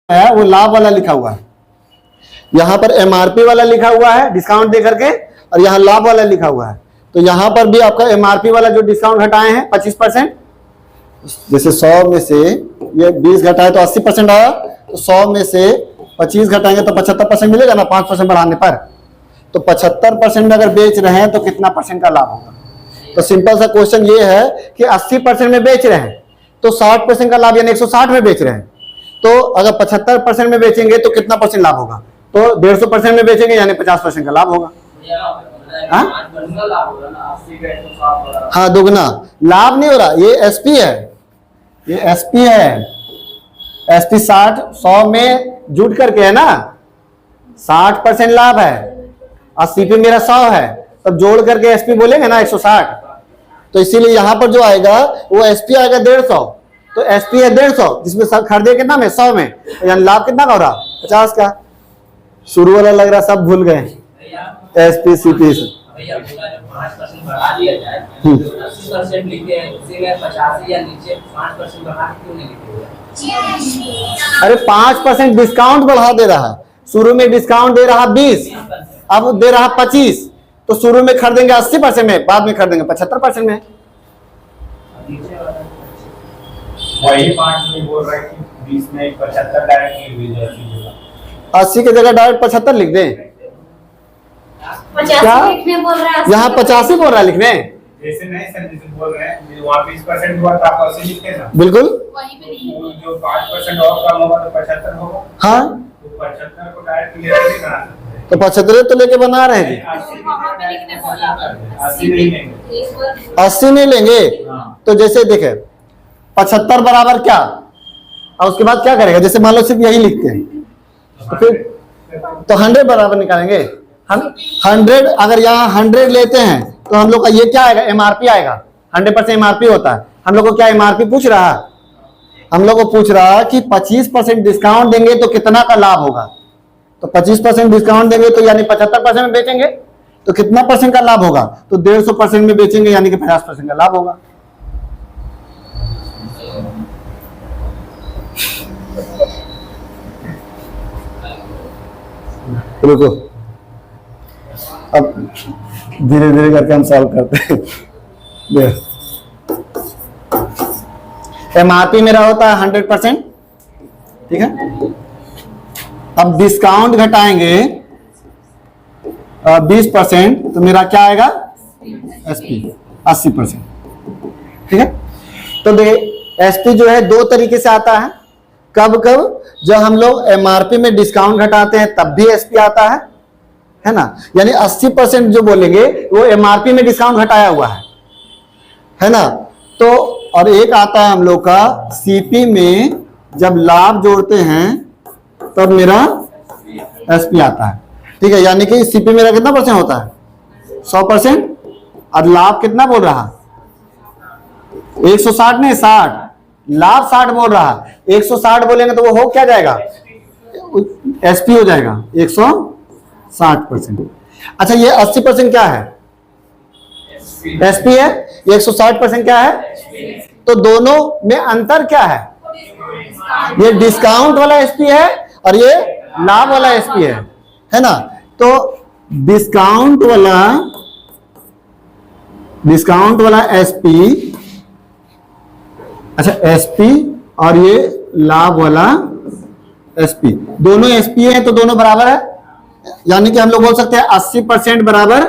है वो लाभ वाला लिखा हुआ है, यहाँ पर एमआरपी वाला लिखा हुआ है डिस्काउंट दे करके, और यहाँ लाभ वाला लिखा हुआ है। तो यहाँ पर भी आपका एमआरपी वाला जो डिस्काउंट घटाए हैं 25%, जैसे 100 में से ये 20 घटाए तो 80% आया, तो 100 में से 25 घटाएंगे तो 75% मिलेगा ना 5% बढ़ाने पर। तो 75% में अगर बेच रहे हैं तो कितना परसेंट का लाभ होगा? तो सिंपल सा क्वेश्चन ये है कि 80% में बेच रहे हैं तो 60% का लाभ यानी 160 में बेच रहे हैं, तो अगर 75% में बेचेंगे तो कितना परसेंट लाभ होगा? तो 150% में बेचेंगे यानी 50% का लाभ होगा। हाँ, दुगना लाभ नहीं हो रहा, ये एसपी है, ये एसपी है, एसपी 100 में जुट करके है ना, 60% लाभ है और सीपी मेरा 100 है, तब जोड़ करके एसपी बोलेंगे ना 160। तो इसीलिए यहां पर जो आएगा वो एसपी आएगा 150, तो एसपी है 150 जिसमें सब खरीदे कितना में 100 में, यानी लाभ कितना का हो रहा 50 का। शुरू वाला लग रहा सब भूल गए एसपी सीपी से। अरे 5% डिस्काउंट बढ़ा दे रहा है, शुरू में डिस्काउंट दे रहा 20, अब दे रहा 25, तो शुरू में खरीदेंगे 80% में, बाद में खरीदेंगे 75% में। वही पार्ट में बोल रहा है कि 20 में 75 डायरेक्ट 80 की जगह डायरेक्ट 75 लिख दें। क्या यहाँ 85 बोल रहा है लिखने? जैसे नहीं सर, जैसे बोल रहे हैं वहाँ 20% हुआ तो आप 80 लिखते ना। बिल्कुल, जो 5% और कम होगा तो 75 होगा। हाँ, तो 75 को डायरेक्ट लेके बना सकते हैं। तो 75 तो लेके बना रहे हैं, 80 नहीं लेंगे, 80 नहीं लेंगे। तो जैसे देखे 75 बराबर क्या, और उसके बाद क्या करेगा? जैसे मान लो सिर्फ यही लिखते हैं तो फिर तो 100 बराबर निकालेंगे। हम 100 अगर यहाँ 100 लेते हैं तो हम लोग का ये क्या आएगा? एमआरपी आएगा, 100% एमआरपी होता है। हम लोग को क्या एमआरपी पूछ रहा है? हम लोग को पूछ रहा है कि 25% डिस्काउंट देंगे तो कितना का लाभ होगा। तो 25% डिस्काउंट देंगे तो यानी 75% में बेचेंगे तो कितना परसेंट का लाभ होगा? तो 150% में बेचेंगे यानी कि 50% का लाभ होगा। रुको, अब धीरे धीरे करके हम सॉल्व करते हैं। एमआरपी मेरा होता है 100%, ठीक है। अब डिस्काउंट घटाएंगे 20%, तो मेरा क्या आएगा? एसपी 80%, ठीक है। तो देखिए एसपी जो है दो तरीके से आता है। कब कब? जब हम लोग एमआरपी में डिस्काउंट घटाते हैं तब भी एसपी आता है ना, यानी 80% जो बोलेंगे वो एमआरपी में डिस्काउंट घटाया हुआ है ना। तो और एक आता है हम लोग का सीपी में जब लाभ जोड़ते हैं तब मेरा एसपी आता है, ठीक है। यानी कि सीपी मेरा कितना परसेंट होता है? 100%, और लाभ कितना बोल रहा? 160 नहीं 60, लाभ 60 बोल रहा है। 160 बोलेंगे तो वो हो क्या जाएगा? एसपी हो जाएगा 160%। अच्छा, ये 80% क्या है? एसपी है। ये 160% क्या है? तो दोनों में अंतर क्या है? ये डिस्काउंट वाला एसपी है और ये लाभ वाला एसपी है ना। तो डिस्काउंट वाला एसपी, अच्छा एसपी और ये लाभ वाला एसपी, दोनों एसपी है तो दोनों बराबर है। यानी कि हम लोग बोल सकते हैं 80% बराबर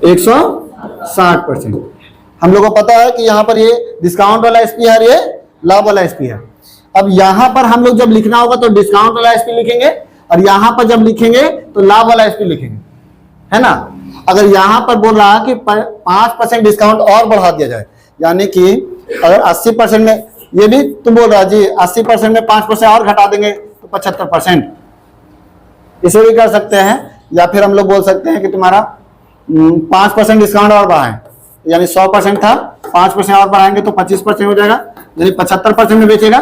160%। हम लोग को पता है कि यहाँ पर ये डिस्काउंट वाला एसपी है और ये लाभ वाला एसपी है। अब यहाँ पर हम लोग जब लिखना होगा तो डिस्काउंट वाला एसपी लिखेंगे, और यहाँ पर जब लिखेंगे तो लाभ वाला एसपी लिखेंगे, है ना। अगर यहाँ पर बोल रहा है कि 5% डिस्काउंट और बढ़ा दिया जाए, यानी कि अगर 80% में, ये भी तुम बोल रहा जी 80% में 5% और घटा देंगे तो 75%, इसे भी कर सकते हैं। या फिर हम लोग बोल सकते हैं कि तुम्हारा 5% डिस्काउंट और बढ़ाएं, यानी 100% था 5% और बढ़ाएंगे तो 25% हो जाएगा, यानी 75% में बेचेगा,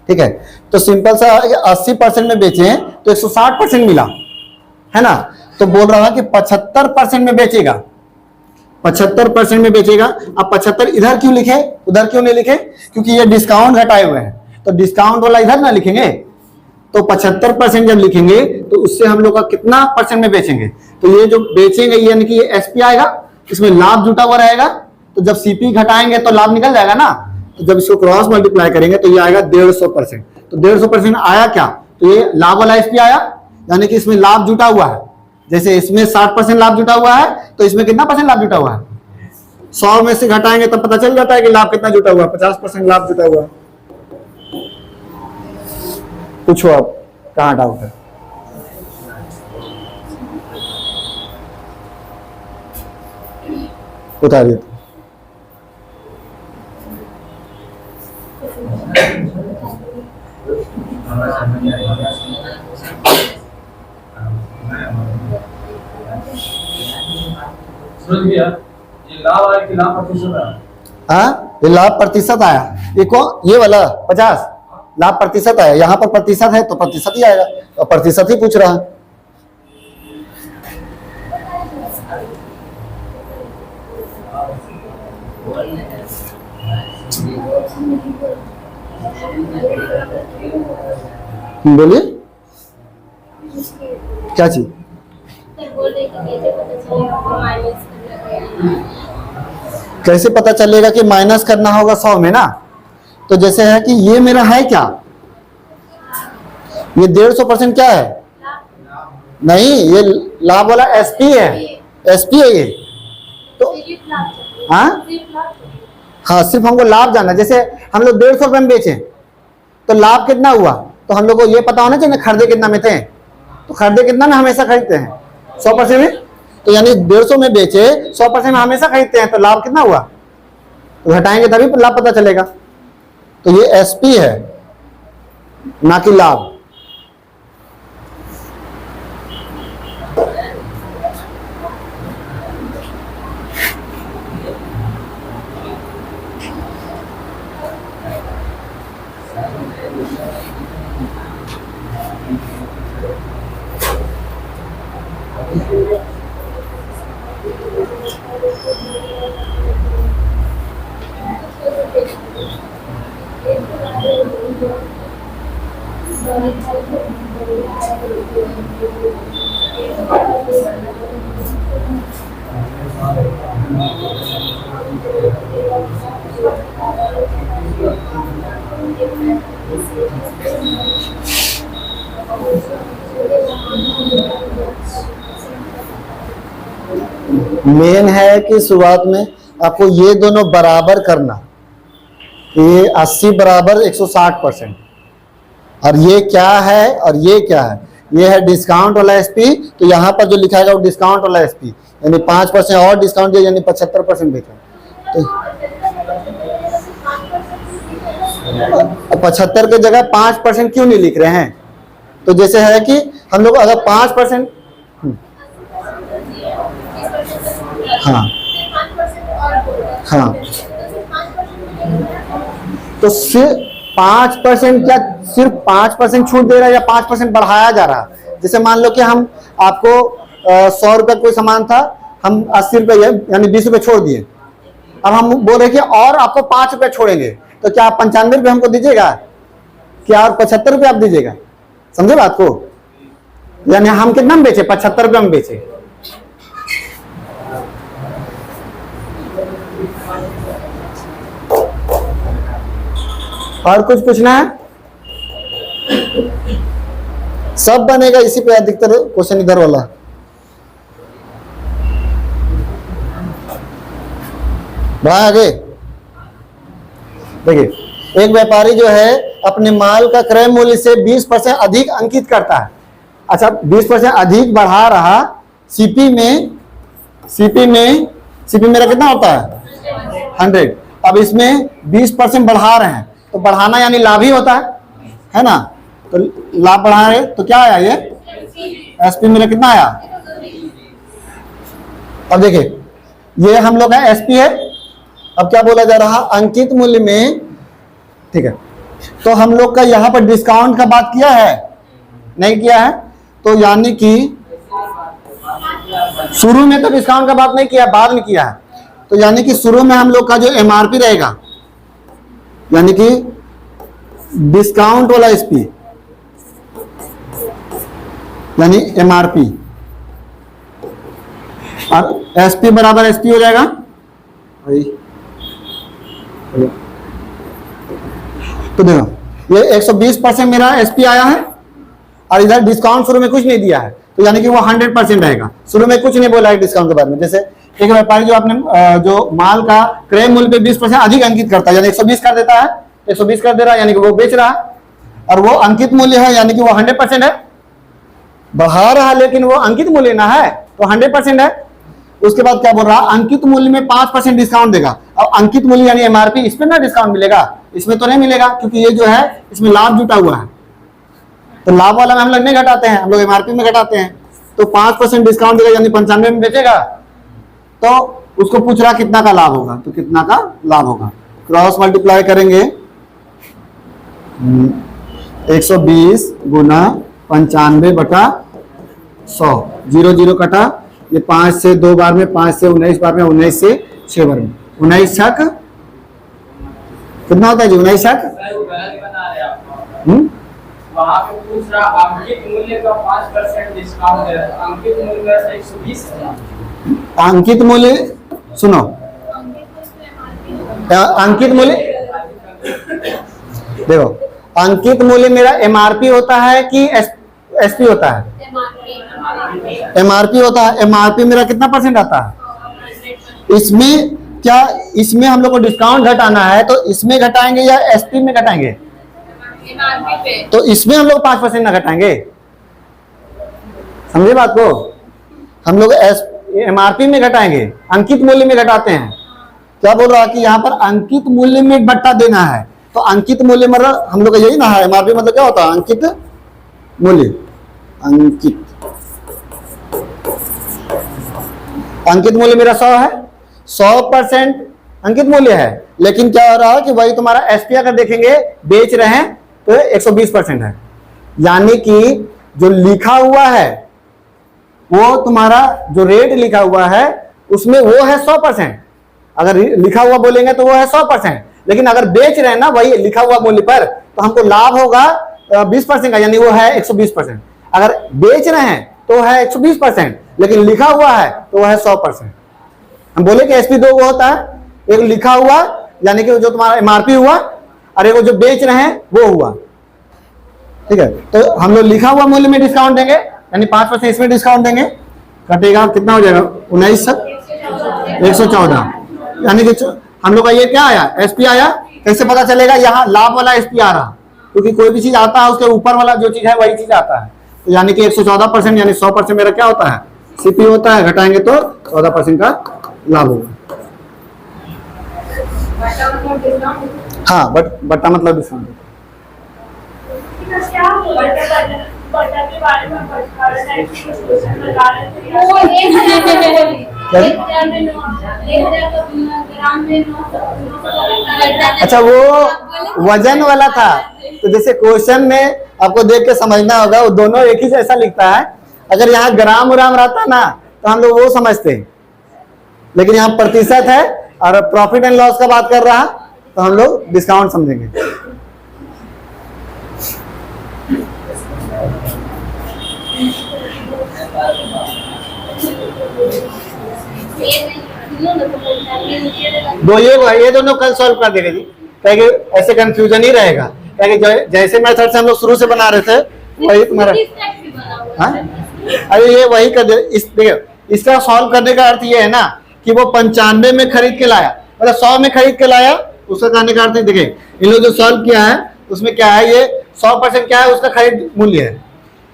ठीक है। तो सिंपल सा 80% में बेचे तो 160% मिला, है ना। तो बोल रहा है कि 75% में बेचेगा, 75% में बेचेगा। अब 75 इधर क्यों लिखे, उधर क्यों नहीं लिखे? क्योंकि ये डिस्काउंट घटाए हुए हैं। तो डिस्काउंट वाला इधर ना लिखेंगे, तो 75% जब लिखेंगे तो उससे हम लोग का कितना परसेंट में बेचेंगे, तो ये जो बेचेंगे यानी कि ये एसपी आएगा, इसमें लाभ जुटा हुआ रहेगा, तो जब सीपी घटाएंगे तो लाभ निकल जाएगा ना, तो जब इसको क्रॉस मल्टीप्लाई करेंगे तो ये आएगा 150%। तो 150% आया क्या, तो ये लाभ वाला एसपी आया, यानी कि इसमें लाभ जुटा हुआ है। जैसे इसमें 60% लाभ जुटा हुआ है, तो इसमें कितना परसेंट लाभ जुटा हुआ है, 100 में से घटाएंगे तब पता चल जाता है कि लाभ कितना जुटा हुआ है, 50% लाभ जुटा हुआ है। पूछो आप कहाँ डाउट है। उतारिए। ये लाभ आया कि लाभ प्रतिशत आया? हाँ, ये लाभ प्रतिशत आया, ये कौन, ये वाला 50 लाभ प्रतिशत आया, यहाँ पर प्रतिशत है तो प्रतिशत ही आएगा, तो प्रतिशत ही पूछ रहा है। बोलिए क्या चीज, कैसे पता चलेगा कि माइनस करना होगा 100 में ना, तो जैसे है कि ये मेरा है क्या, ये 150% क्या है, नहीं ये लाभ वाला एसपी है, एसपी है ये, तो हाँ सिर्फ हमको लाभ जानना। जैसे हम लोग 150 रुपए में बेचे तो लाभ कितना हुआ, तो हम लोग को ये पता होना चाहिए खरीदे कितना में थे, तो खरीदे कितना में हमेशा खरीदते हैं 100% में, तो यानी 150 में बेचे 100% में हमेशा खरीदते हैं, तो लाभ कितना हुआ, तो घटाएंगे तभी लाभ पता चलेगा। तो ये एसपी है ना कि लाभ। मेन है कि शुरुआत में आपको ये दोनों बराबर करना, ये 80 बराबर 160%, और ये क्या है और ये क्या है, ये है डिस्काउंट वाला एसपी, तो यहाँ पर जो लिखा है वो डिस्काउंट वाला एसपी, यानी 5% और डिस्काउंट दिया, यानी 75% बेचा। तो 75 की जगह 5% क्यों नहीं लिख रहे हैं, तो जैसे है कि हम लोग अगर 5%, हाँ हाँ, तो सिर्फ 5% क्या, सिर्फ 5% छूट दे रहा है या 5% बढ़ाया जा रहा है। जैसे मान लो कि हम आपको 100 रुपए कोई सामान था, हम 80 रुपए यानी 20 रुपए छोड़ दिए, अब हम बोल रहे कि और आपको 5 रुपए छोड़ेंगे, तो क्या आप 95 रुपए हमको दीजिएगा, क्या और 75 रुपए आप दीजिएगा, समझे बात को, यानी हम कितना में बेचे, 75 रुपए में बेचे। और कुछ पूछना है, सब बनेगा इसी पे, अधिकतर क्वेश्चन इधर वाला। बढ़ा आगे देखिए, एक व्यापारी जो है अपने माल का क्रय मूल्य से 20% अधिक अंकित करता है, अच्छा 20% अधिक बढ़ा रहा, सीपी मेरा कितना होता है 100, अब इसमें 20% बढ़ा रहे हैं, तो बढ़ाना यानी लाभ ही होता है ना, तो लाभ बढ़ा रहे तो क्या आया, ये एसपी मेरा कितना आया। अब देखिए ये हम लोग का एसपी है, अब क्या बोला जा रहा, अंकित मूल्य में, ठीक है, तो हम लोग का यहाँ पर डिस्काउंट का बात किया है, नहीं किया है, तो यानी कि शुरू में तो डिस्काउंट का बात नहीं किया, बाद में किया है, तो यानी कि शुरू में हम लोग का जो एमआरपी रहेगा, यानी कि डिस्काउंट वाला एसपी यानी एमआरपी, और एसपी बराबर एसपी हो जाएगा। तो देखो ये 120% मेरा एसपी आया है, और इधर डिस्काउंट शुरू में कुछ नहीं दिया है, तो यानी कि वो 100% रहेगा। शुरू में कुछ नहीं बोला है डिस्काउंट के बारे में। जैसे एक व्यापारी जो आपने जो माल का क्रय मूल्य पे 20% अधिक अंकित करता है, यानी 120 कर देता है, 120 कर दे रहा है, यानी कि वो बेच रहा है, और वो अंकित मूल्य है यानी कि वो 100% है, बढ़ा रहा है लेकिन वो अंकित मूल्य ना है तो 100% है। उसके बाद क्या बोल रहा है, अंकित मूल्य में 5% डिस्काउंट देगा। अब अंकित मूल्य यानी एमआरपी, इसमें ना डिस्काउंट मिलेगा, इसमें तो नहीं मिलेगा, क्योंकि ये जो है इसमें लाभ जुटा हुआ है, तो लाभ वाला में हम लोग नहीं घटाते हैं, हम लोग एमआरपी में घटाते हैं। तो 5% डिस्काउंट देगा यानी 95 में बेचेगा, तो उसको पूछ रहा कितना का लाभ होगा, तो कितना का लाभ होगा, क्रॉस मल्टीप्लाई करेंगे 120 गुना 95/100, 0 0 कटा, ये 5 से 2 बार में, 5 से 19 बार में, 19 से 6 बार में, 19 छक कितना होता है जी, 19 छक वहाँ पे पूछ रहा अंकित मूल्य का 5% डिस्काउंट दे रहा है, अंकित मूल्य 120 है। अंकित मूल्य सुनो, अंकित मूल्य देखो, अंकित मूल्य मेरा एमआरपी होता है कि एसपी होता है, एमआरपी होता है। एमआरपी मेरा कितना परसेंट आता है, इसमें क्या, इसमें हम लोग को डिस्काउंट घटाना है, तो इसमें घटाएंगे या एसपी में घटाएंगे, तो इसमें हम लोग 5% ना घटाएंगे, समझे बात को, हम लोग एमआरपी में घटाएंगे, अंकित मूल्य में घटाते हैं। क्या बोल रहा है कि यहाँ पर अंकित मूल्य में बट्टा देना है, तो अंकित मूल्य मतलब हम लोग का यही ना है, एमआरपी मतलब क्या होता है, अंकित मूल्य, अंकित मूल्य मेरा 100 है, 100% अंकित मूल्य है, लेकिन क्या हो रहा है कि वही तुम्हारा एसपी अगर देखेंगे बेच रहे हैं तो 120% है, यानी कि जो लिखा हुआ है वो तुम्हारा जो रेट लिखा हुआ है उसमें वो है 100%, अगर लिखा हुआ बोलेंगे तो वो है 100%, लेकिन अगर बेच रहे हैं ना वही लिखा हुआ मूल्य पर, तो हमको लाभ होगा 20% का, यानी वो है 120%। अगर बेच रहे हैं तो है 120%, लेकिन लिखा हुआ है तो वह है 100%। हम बोले कि एसपी दो होता है, एक लिखा हुआ यानी कि जो तुम्हारा एमआरपी हुआ, और एक जो बेच रहे हैं वो हुआ, ठीक है। तो हम लोग लिखा हुआ मूल्य में डिस्काउंट देंगे, यानी 5% इसमें डिस्काउंट देंगे, कटेगा कितना हो जाएगा 114, यानी कि हम लोग का ये क्या आया, एसपी आया। कैसे पता चलेगा, यहाँ लाभ वाला एसपी आ रहा, क्योंकि कोई भी चीज आता है उसके ऊपर वाला जो चीज है वही चीज आता है, तो यानी कि 114% यानी 100% मेरा क्या होता है, सीपी होता है, घटाएंगे तो 14% का लाभ होगा। हाँ बट्टा मतलब डिस्काउंट। अच्छा वो वजन वाला था, तो जैसे क्वेश्चन में आपको देख के समझना होगा, वो दोनों एक ही जैसा लिखता है। अगर यहाँ ग्राम उराम रहता ना तो हम लोग वो समझते हैं, लेकिन यहाँ प्रतिशत है और प्रॉफिट एंड लॉस का बात कर रहा तो हम लोग डिस्काउंट समझेंगे। ये दोनों कल सॉल्व कर देंगे जी, ताकि ऐसे कंफ्यूजन ही रहेगा, ताकि जैसे मेथड से हम लोग शुरू से बना रहे थे वही तुम्हारा। हाँ अरे ये वही कर दे। देखिए इसका सॉल्व करने का अर्थ ये है ना कि वो 95 में खरीद के लाया, मतलब 100 में खरीद के लाया, उसका कहने का अर्थ देखिए इन लोग जो सॉल्व किया है उसमें क्या है, ये 100% क्या है उसका खरीद मूल्य है।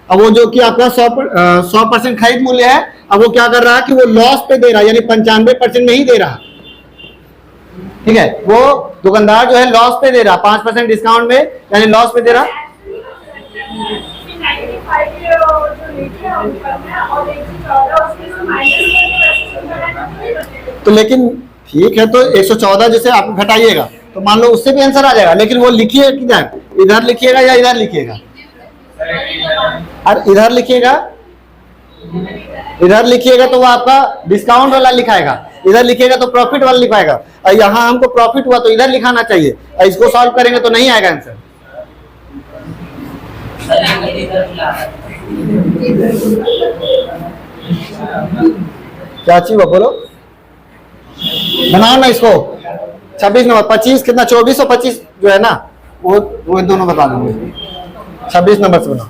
अब वो जो कि आपका 100% खरीद मूल्य है, अब वो क्या कर रहा है कि वो लॉस पे दे रहा है, यानी 95% में ही दे रहा, ठीक है। वो दुकानदार जो है लॉस पे दे रहा, 5% डिस्काउंट में यानी लॉस पे दे रहा। तो लेकिन ठीक है, तो 114 जैसे आप घटाइएगा तो मान लो उससे भी आंसर आ जाएगा, लेकिन वो लिखिए किधर, इधर लिखिएगा या इधर लिखिएगा, और इधर लिखिएगा, इधर लिखिएगा तो वो आपका डिस्काउंट वाला लिखाएगा, इधर लिखिएगा तो प्रॉफिट वाला लिखाएगा। और यहाँ हमको प्रॉफिट हुआ तो इधर लिखाना चाहिए, और इसको सॉल्व करेंगे तो नहीं आएगा आंसर। क्या चाहिए वो बोलो, बनाओ ना इसको। 26 नंबर 25 कितना 24 और 25 जो है ना वो दोनों बता दूंगे। 26 नंबर से बनाओ।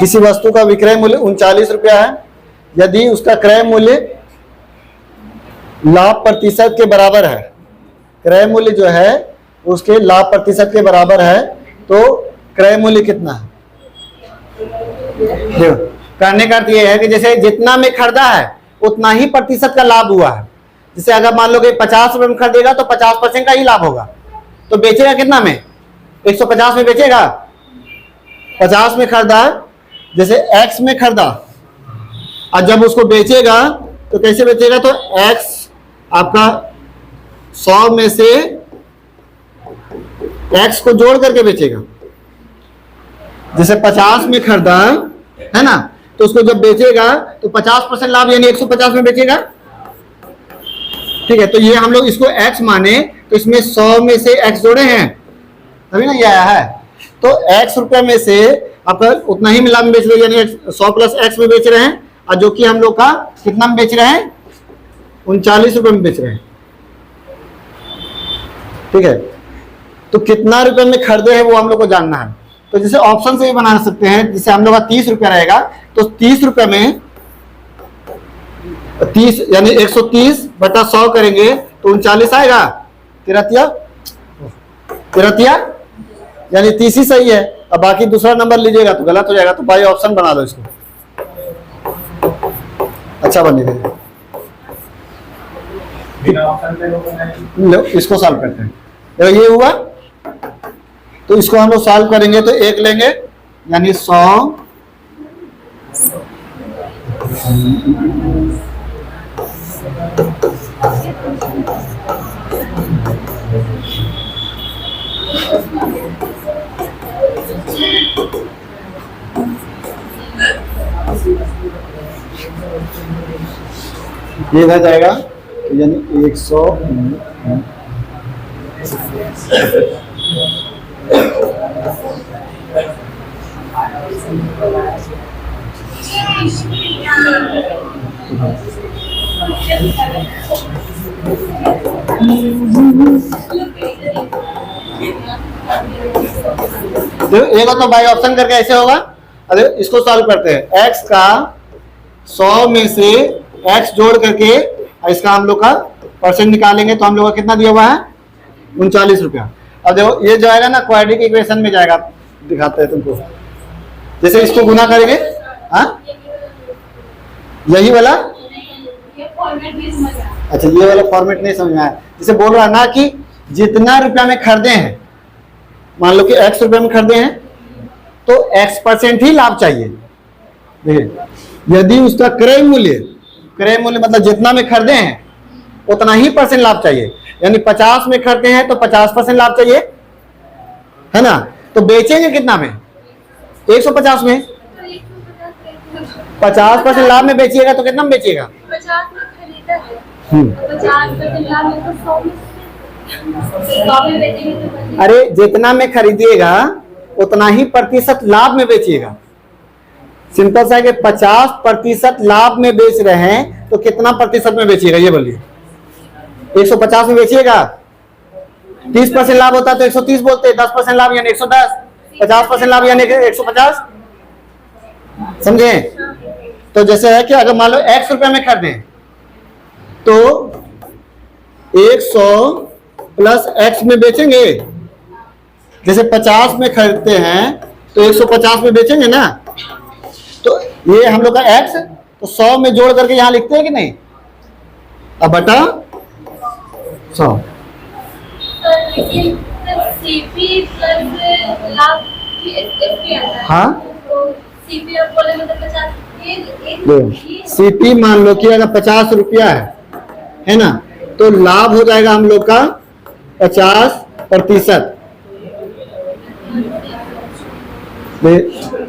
किसी वस्तु का विक्रय मूल्य 39 रुपया है, यदि उसका क्रय मूल्य लाभ प्रतिशत के बराबर है, क्रय मूल्य जो है उसके लाभ प्रतिशत के बराबर है, तो क्रय मूल्य कितना है? देखो करने का अर्थ यह है कि जैसे जितना में खरीदा है उतना ही प्रतिशत का लाभ हुआ है। जैसे अगर मान लो कि 50 रुपए में खरीदेगा तो 50% का ही लाभ होगा, तो बेचेगा कितना में? 150 में बेचेगा। 50 में खरीदा, जैसे x में खरीदा, और जब उसको बेचेगा तो कैसे बेचेगा? तो x आपका 100 में से x को जोड़ करके बेचेगा। जैसे 50 में खरीदा है ना, तो उसको जब बेचेगा तो 50% लाभ यानी 150 में बेचेगा। ठीक है, तो ये हम लोग इसको x माने तो इसमें 100 में से x जोड़े हैं तभी ना ये आया है। तो x रुपये में से आपका उतना ही लाभ में बेच रहे हैं, यानी 100 प्लस x में बेच रहे हैं, और जो कि हम लोग का कितना में बेच रहे हैं? 39 रुपये में बेच रहे हैं। ठीक है, तो कितना रुपए में खरीदे हैं वो हम लोग को जानना है। तो जैसे ऑप्शन से भी बना सकते हैं, जैसे हम लोग का 30 रुपया रहेगा तो 30 रुपये में 30 यानी 130 बटा 100 करेंगे तो 39 आएगा। तिरतिया यानी 30 ही सही है। अब बाकी दूसरा नंबर लीजिएगा तो गलत हो जाएगा, तो बाई ऑप्शन बना दो इसको, अच्छा बनेगा। लो इसको सॉल्व करते हैं। तो ये हुआ, तो इसको हम लोग सॉल्व करेंगे तो एक लेंगे यानी 100 ये रह जाएगा यानी 100 एक तो बाई ऑप्शन करके ऐसे होगा। अरे इसको सॉल्व करते हैं, x का 100 में से x जोड़ करके इसका हम लोग का परसेंट निकालेंगे तो हम लोग का कितना दिया हुआ है? 39 रुपया। अब देखो ये जाएगा ना क्वाड्रेटिक इक्वेशन में जाएगा, दिखाते हैं तुमको। जैसे इसको गुना करेंगे, हाँ यही वाला, अच्छा ये वाला फॉर्मेट नहीं समझ में आया। जैसे बोल रहा ना कि जितना रुपया में खरीदे हैं, मान लो कि x रुपये में खरीदे हैं तो x% ही लाभ चाहिए। देखिए यदि उसका क्रय मूल्य मतलब जितना में खरीदे हैं उतना ही परसेंट लाभ चाहिए, यानी 50 में खरीदे हैं तो 50% लाभ चाहिए, है ना। तो बेचेंगे कितना में? 150 में। 50% लाभ में बेचिएगा तो कितना में बेचिएगा? 50 में खरीदा है, 50% लाभ में तो 100 में बेचेंगे तो अरे जितना में खरीदिएगा उतना ही प्रतिशत लाभ में बेचिएगा। सिंपल सा है कि 50% लाभ में बेच रहे हैं तो कितना प्रतिशत में बेचिएगा ये बोलिए? 150 में बेचिएगा। 30% लाभ होता है तो 130 बोलते हैं, 10% लाभ यानी 110, 50% लाभ यानी 150। समझे? तो जैसे है कि अगर मान लो x रुपये में खरीदें तो 100 प्लस x में बेचेंगे। जैसे 50 में खरीदते हैं तो 150 में बेचेंगे ना, तो ये हम लोग का x तो 100 में जोड़ करके यहां लिखते हैं कि नहीं, अब बटा 100। सीपी प्लस लाभ हाँ सीपी आप बोले मतलब 50 सीपी मान लो कि अगर 50 रुपया है ना, तो लाभ हो जाएगा हम लोग का 50%।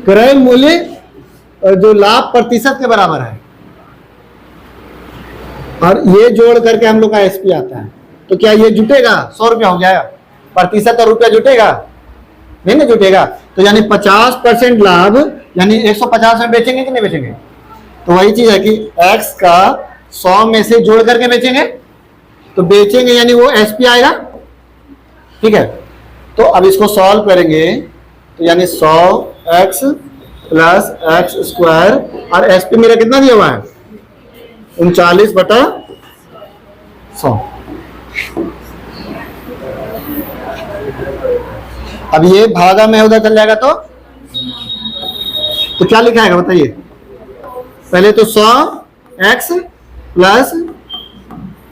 क्रय मूल्य जो लाभ प्रतिशत के बराबर है, और ये जोड़ करके हम लोग का एसपी आता है। तो क्या ये जुटेगा? 100 रुपया हो जाएगा, प्रतिशत रुपया जुटेगा नहीं ना जुटेगा। तो यानी 50% लाभ, यानी 150 में बेचेंगे कि नहीं बेचेंगे? तो वही चीज है कि x का 100 में से जोड़ करके बेचेंगे, तो बेचेंगे यानी वो SP आएगा, ठीक है। तो अब इसको सॉल्व करेंगे तो यानी 100x प्लस एक्स स्क्वायर, और SP मेरा कितना दिया हुआ है? 39/100। अब ये भागा में उधर चल जाएगा तो क्या लिखा है बताइए? पहले तो 100x प्लस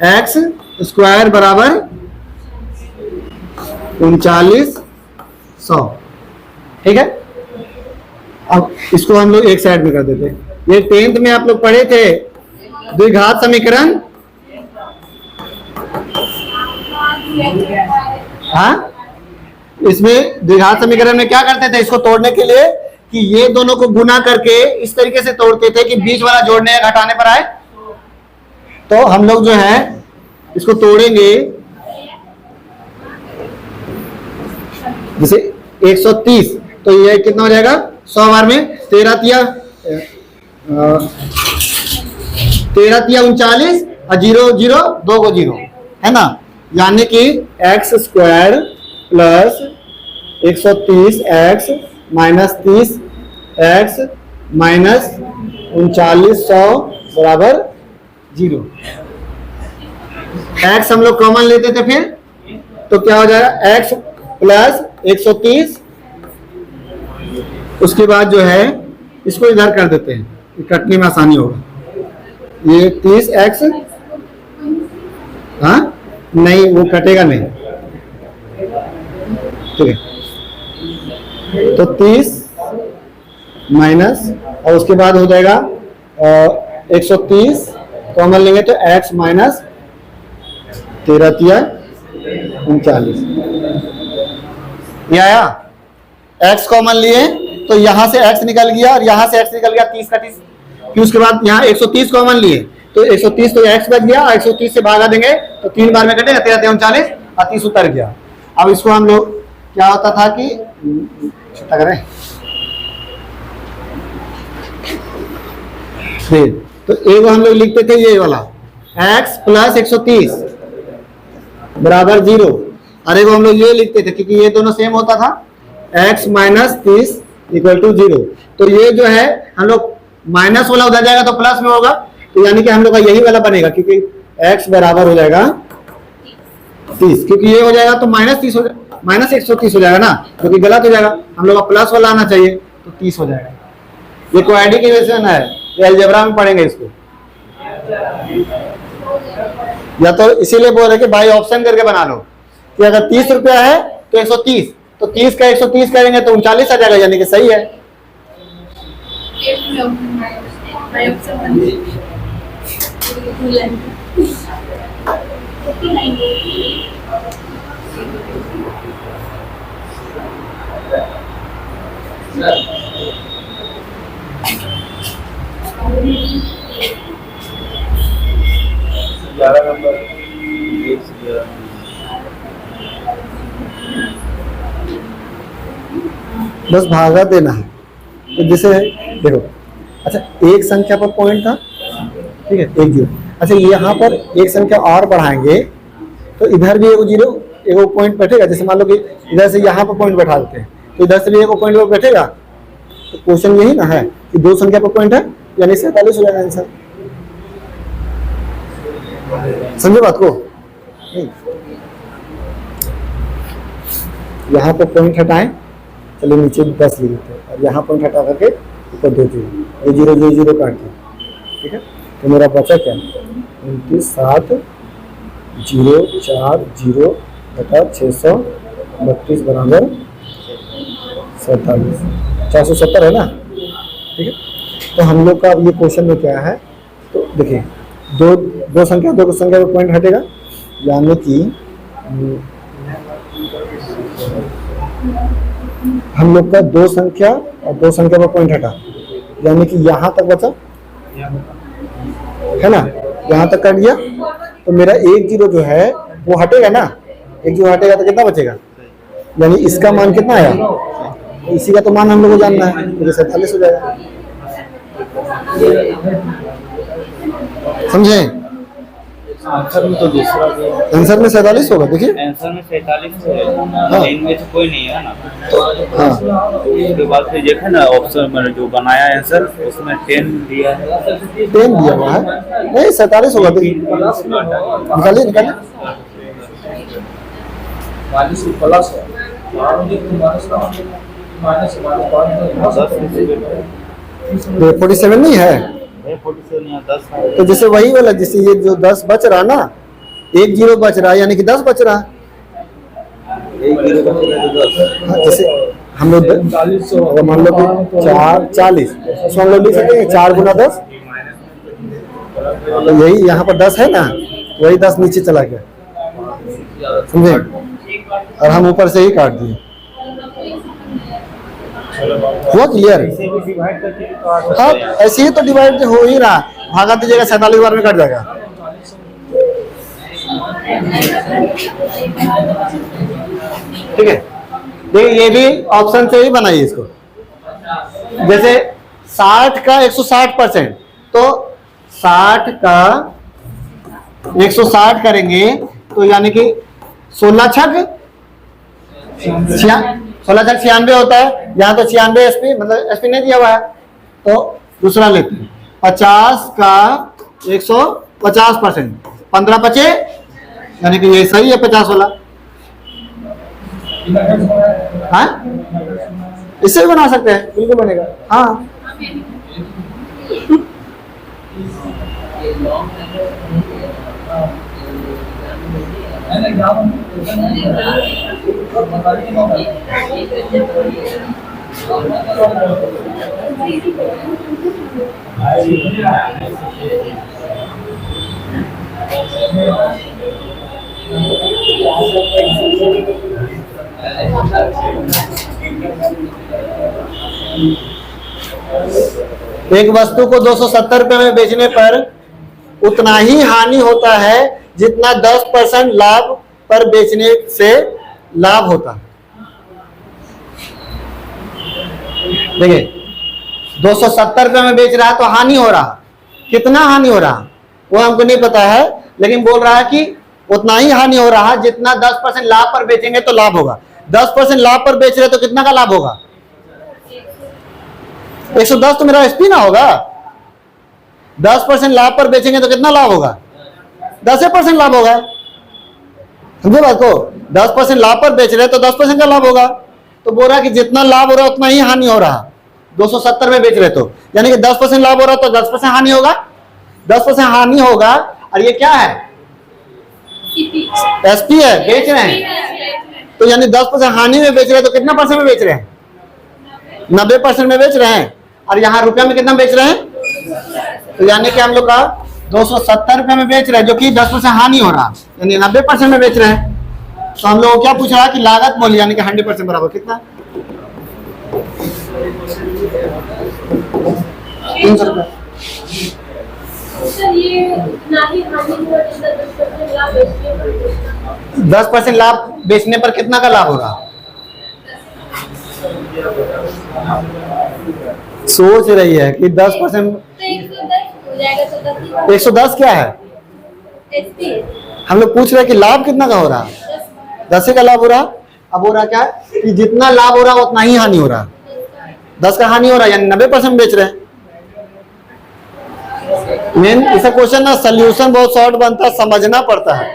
एक्स स्क्वायर बराबर 3900, ठीक है। अब इसको हम लोग एक साइड में कर देते हैं। ये 10th में आप लोग पढ़े थे द्विघात समीकरण, हाँ, इसमें द्विघात समीकरण में क्या करते थे? इसको तोड़ने के लिए कि ये दोनों को गुना करके इस तरीके से तोड़ते थे कि बीच वाला जोड़ने या घटाने पर आए। तो हम लोग जो है इसको तोड़ेंगे, जैसे 130, तो ये कितना हो जाएगा? 100 बार में 13 तिया 39 और 0 0 2 को 0 है ना, यानी कि x square plus 130x minus 30x minus 3900 बराबर 0। x हम लोग कॉमन लेते थे, फिर तो क्या हो जाएगा? x प्लस 130, उसके बाद जो है इसको इधर कर देते हैं, कटने में आसानी होगा। ये 30x, हाँ नहीं वो कटेगा नहीं, ठीक है। तो 30 माइनस, और उसके बाद हो जाएगा 130 कॉमन लेंगे तो x माइनस 13 तिया 39, ये आया। x कॉमन लिए तो यहां से x निकल गया और यहां से x निकल गया 30 का 30, फिर उसके बाद यहाँ 130 कॉमन लिए तो 130 तो x बच गया, 130 से भागा देंगे तो 3 बार में कटेगा, 13 3 39 और 30 उतर गया। अब इसको हम लोग क्या होता था कि छोटा करें, तो एक हम लोग लिखते थे ये वाला x प्लस 130 बराबर 0, और एक हम लोग ये लिखते थे क्योंकि ये दोनों सेम होता था, x माइनस 30 इक्वल टू 0। तो ये जो है हम लोग माइनस वाला उधर जाएगा तो प्लस में होगा, तो यानी कि हम लोग का यही वाला बनेगा क्योंकि x बराबर हो जाएगा 30, क्योंकि ये हो जाएगा तो माइनस 30 हो जाएगा, माइनस 130 हो जाएगा ना, जो कि गलत हो जाएगा। हम लोग का प्लस वाला आना चाहिए तो 30 हो जाएगा। ये क्वाड्रेटिक इक्वेशन है, ये अलजेब्रा में पढ़ेंगे इसको, या तो इसीलिए बोल रहे कि भाई ऑप्शन करके बना लो कि अगर 30 रुपया है तो 130, तो 30 का 130 करेंगे तो 39 आ जाएगा, यानी कि सही है। बस भागा देना है, तो जैसे देखो, अच्छा एक संख्या पर पॉइंट था, ठीक है, एक जीरो। अच्छा यहाँ पर एक संख्या और बढ़ाएंगे तो इधर भी एक जीरो एक पॉइंट बैठेगा। जैसे मान लो कि इधर से यहाँ पर पॉइंट बैठा देते हैं तो इधर से भी एक पॉइंट बैठेगा। तो क्वेश्चन यही ना है कि दो संख्या पर पॉइंट है, यानी 47 हो जाएगा आंसर। समझे बात को? यहाँ पर पॉइंट हटाएं, चलिए नीचे 10 लिख देते हैं, और यहाँ पॉइंट हटा करके ऊपर 2 जीरो, ये जीरो काट दिया, ठीक है। तो मेरा बचा क्या? 29 7 0 4 0 बटा 632 बराबर 47, 470 है ना, ठीक है। तो हम लोग का अब ये क्वेश्चन में क्या है, तो देखिए दो संख्या पर पॉइंट हटेगा, यानी कि हम लोग का दो संख्या और दो संख्या पर पॉइंट हटा, यानी कि यहाँ तक बचा है ना, यहाँ तक कट गया। तो मेरा एक जीरो जो है वो हटेगा ना, एक जो हटेगा तो कितना बचेगा, यानी इसका मान कितना आया, तो इसी का तो मान हम लोग को जानना है, तो 47 हो जाएगा। समझे? आंसर में तो दूसरा भी है। आंसर में 47 होगा, देखिए आंसर में 47 है, हाँ। इनमें से कोई नहीं है ना। हाँ उसके बाद फिर देखे ना ऑप्शन मैंने जो बनाया आंसर उसमें 10 दिया है। 10 दिया हुआ है, नहीं 47 होगा, देखिए निकालिए निकालिए। 40 प्लस है माइनस 47 नहीं है, 47 यहाँ 10 है। तो जैसे वही वाला, जैसे ये जो 10 बच रहा ना, 1 0 बच रहा है, यानी कि 10 बच रहा है। हाँ, जैसे हम लोग अगर मान लो कि 4 40, उसमें हम लोग लिख सकते हैं 4 गुना 10, तो यही यहाँ पर 10 है ना, वही 10 नीचे चला गया, समझे, और हम ऊपर से ही काट दिए। हुआ क्लियर? हाँ, ऐसे ही तो डिवाइड हो ही रहा, भागा दीजिएगा 47 बार में कट जाएगा। ठीक है, देखिए ये भी ऑप्शन से ही बनाइए इसको। जैसे 60 का 160%, तो 60 का 160 करेंगे तो यानी कि 16 छक 96 होता है। यहाँ तो 96 एसपी, मतलब एसपी नहीं दिया हुआ है, तो दूसरा लेते हैं। 50 का 150%, 15 बचे, यानी कि ये सही है 50 वाला। हाँ, इससे भी बना सकते हैं, बिल्कुल बनेगा। हाँ, एक वस्तु को 270 रुपए में बेचने पर उतना ही हानि होता है जितना 10% लाभ पर बेचने से लाभ होता है। देखिए 270 रुपए में बेच रहा है तो हानि हो रहा, कितना हानि हो रहा वो हमको नहीं पता है, लेकिन बोल रहा है कि उतना ही हानि हो रहा जितना 10% लाभ पर बेचेंगे तो लाभ होगा। 10% लाभ पर बेच रहे तो कितना का लाभ होगा? 110 तो मेरा एसपी ना होगा। 10% लाभ पर बेचेंगे तो कितना लाभ होगा? 10% लाभ होगा। समझे बात को? 10% लाभ पर बेच रहे तो 10% का लाभ होगा। तो बोल रहा कि जितना लाभ हो रहा उतना ही हानि हो रहा। 270 में बेच रहे तो यानी कि 10% लाभ हो रहा तो 10% हानि होगा। 10% हानि होगा। और ये क्या है? एसपी है, बेच रहे हैं। तो यानी 10% हानि में बेच रहे हैं तो कितना परसेंट में बेच रहे हैं? 90% में बेच रहे हैं। और यहाँ रुपया में कितना बेच रहे हैं? तो यानी कि हम लोग का 270 रुपये में बेच रहे हैं, जो कि 10% हानि हो रहा, यानी 90% में बेच रहे हैं। तो हम लोग को क्या पूछ रहा है कि लागत मूल्य यानी कि 100% बराबर कितना? 300 रुपये। 10% लाभ बेचने पर कितना का लाभ होगा? सोच रही है कि 10% 110 क्या है? हम लोग पूछ रहे हैं कि लाभ कितना का हो रहा? 10 का लाभ हो रहा। अब हो रहा क्या है कि जितना लाभ हो रहा उतना ही हानि हो रहा। 10 का हानि हो रहा यानी 90% बेच रहे हैं। मेन इसका क्वेश्चन ना सोल्यूशन बहुत शॉर्ट बनता है, समझना पड़ता है।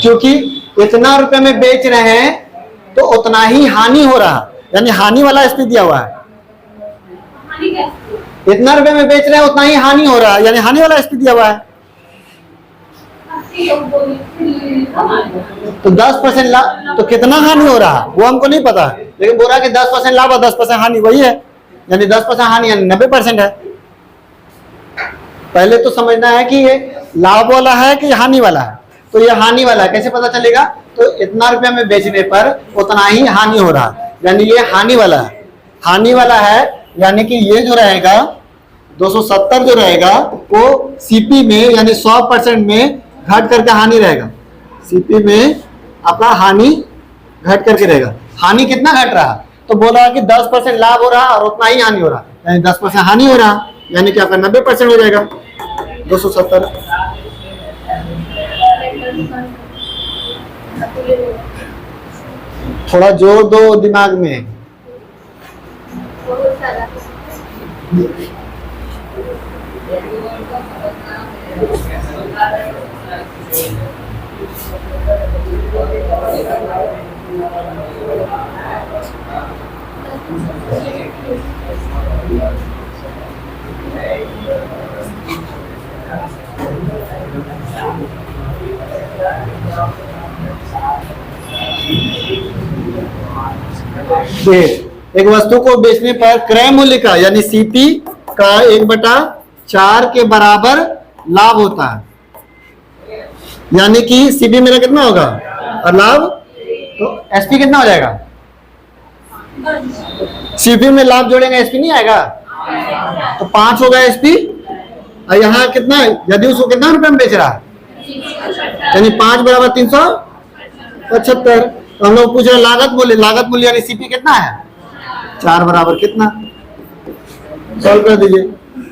क्योंकि इतना रुपए में बेच रहे हैं तो उतना ही हानि हो रहा, यानी हानि वाला एसपी दिया हुआ है। इतना रुपए में बेच रहे हैं उतना ही हानि हो रहा है, यानी हानि वाला एसपी दिया हुआ है। तो 10% लाभ तो कितना हानि हो रहा वो हमको नहीं पता, लेकिन बोल रहा है कि 10% लाभ और 10% हानि वही है, यानी 10% हानि यानी 90% है। पहले तो समझना है कि ये लाभ वाला है कि हानि वाला है। तो ये हानि वाला है, कैसे पता चलेगा? तो इतना रुपया में बेचने पर उतना ही हानि हो रहा, यानी ये हानि वाला है। हानि वाला है यानी कि ये जो रहेगा 270 जो रहेगा वो सीपी में यानी 100% में घट करके हानि रहेगा। सीपी में आपका हानि घट करके रहेगा। हानि कितना घट रहा? तो बोल रहा है कि 10% लाभ हो रहा और उतना ही हानि हो रहा, यानी 10% हानि हो रहा, यानी कि आपका 90% हो जाएगा 270। थोड़ा जोर दो दिमाग में। बहुत सारा एक वस्तु को बेचने पर क्रय मूल्य का यानी सीपी का 1/4 के बराबर लाभ होता है, यानी कि सीपी मेरा कितना होगा और लाभ, तो एसपी कितना हो जाएगा? सीपी में लाभ जोड़ेंगे एसपी नहीं आएगा, तो 5 होगा एसपी। और यहाँ कितना है, यदि उसको कितना रुपए में बेच रहा है, यानी 5 बराबर 375। तो हम लोग पूछ रहे लागत मूल्य, लागत मूल्य यानी सीपी कितना है? 4 बराबर कितना, सॉल्व कर दीजिए,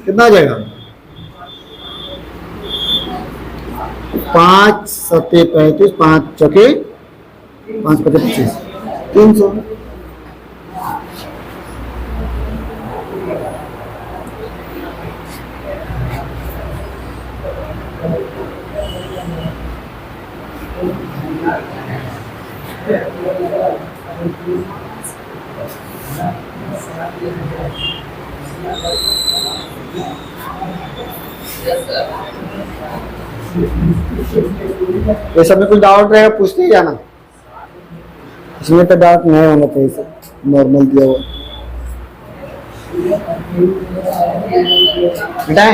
कितना हो जाएगा? 5 सत्ते 35, 5 चौके 5 पचे 25, 300। ये सब में कुछ डाउट रहेगा पूछते ही जाना, इसमें तो डाउट नहीं होना चाहिए, सब नॉर्मल दिया हुआ। बेटा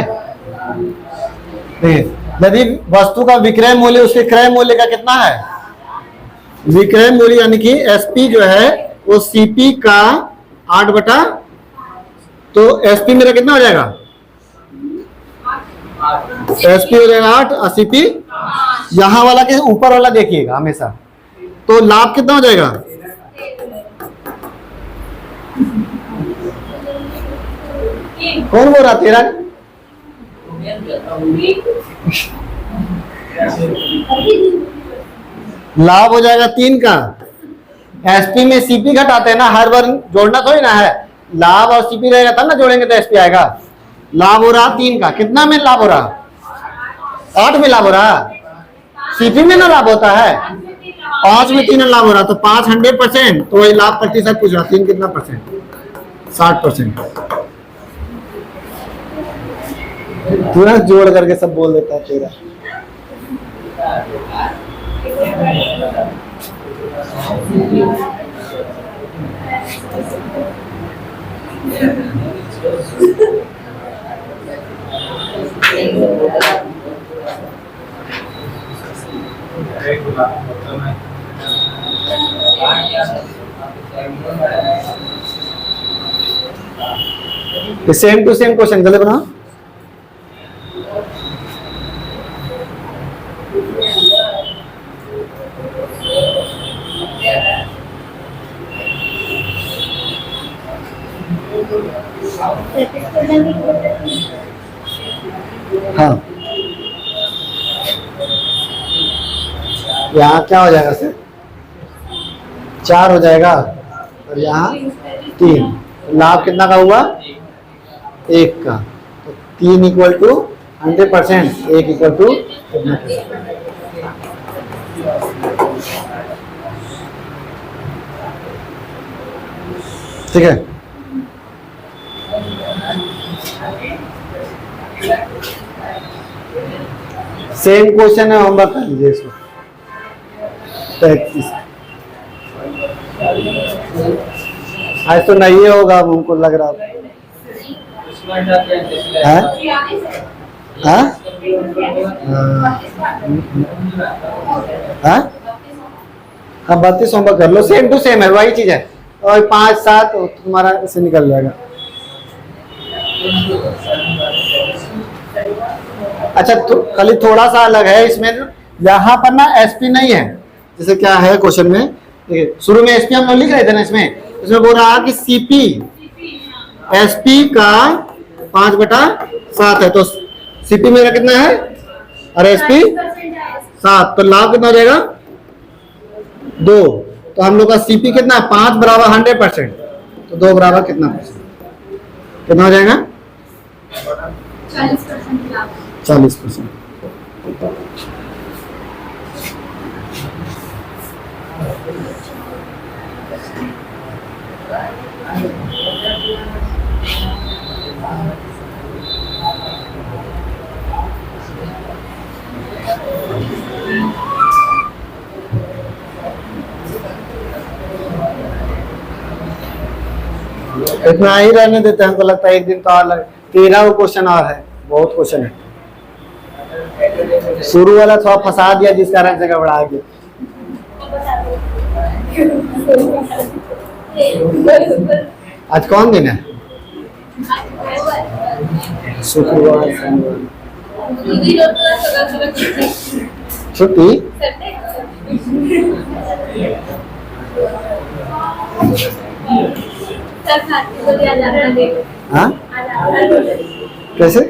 यदि वस्तु का विक्रय मूल्य उसके क्रय मूल्य का कितना है, विक्रय मूल्य यानी कि एसपी जो है वो सीपी का 8 तो एसपी मेरा कितना हो जाएगा? एसपी हो जाएगा 8 और सीपी यहां वाला के ऊपर वाला देखिएगा हमेशा, तो लाभ कितना हो जाएगा? कौन बोल रहा तेरा? लाभ हो जाएगा 3 का। एसपी में सीपी घटाते हैं ना, हर बार जोड़ना थोड़ी ना है, लाभ और सीपी रहेगा तब ना जोड़ेंगे तो एसपी आएगा। लाभ हो रहा 3 का, कितना में लाभ हो रहा? 8 में लाभ हो रहा, सीपी में ना लाभ होता है 5 में 3 लाभ हो रहा, तो 5 100%, तो वही लाभ प्रतिशत पूछ रहा, 3 कितना परसेंट? 60%। तुरंत जोड़ करके सब बोल देता है तेरा। सेम टू सेम क्वेश्चन गले बना। हाँ यहाँ क्या हो जाएगा सर? 4 हो जाएगा और यहाँ 3। लाभ कितना का हुआ? 1 का, तो 3 इक्वल टू 100%, 1 इक्वल टू कितना? ठीक है। सेम क्वेश्चन है, होमवर्क कर लीजिए इसको। 33 आज तो नहीं होगा, हमको लग रहा है। हाँ 32 होमवर्क कर लो, सेम टू सेम है, वही चीज है। और 5 7 तुम्हारा इससे निकल जाएगा। अच्छा तो खाली थोड़ा सा अलग है इसमें, यहाँ पर ना एसपी नहीं है। जैसे क्या है क्वेश्चन में, देखिए शुरू में एसपी हम लोग लिख रहे थे ना, इसमें बोल रहा है कि सीपी एसपी का 5/7 है, तो सीपी मेरा कितना है और एसपी 7, तो लाभ कितना हो जाएगा 2। तो हम लोग का सीपी कितना, 5 बराबर 100%, तो 2 बराबर कितना परसेंट, कितना हो जाएगा 40% लाभ। 40%। इतना ही रहने देते हैं, हमको लगता है एक दिन तो और लगे। 13 क्वेश्चन और है, बहुत क्वेश्चन है। शुरू वाला थोड़ा फंसा दिया जिस कारण से गड़बड़ा गया। आज कौन दिन है, शुक्रवार, छुट्टी। हाँ कैसे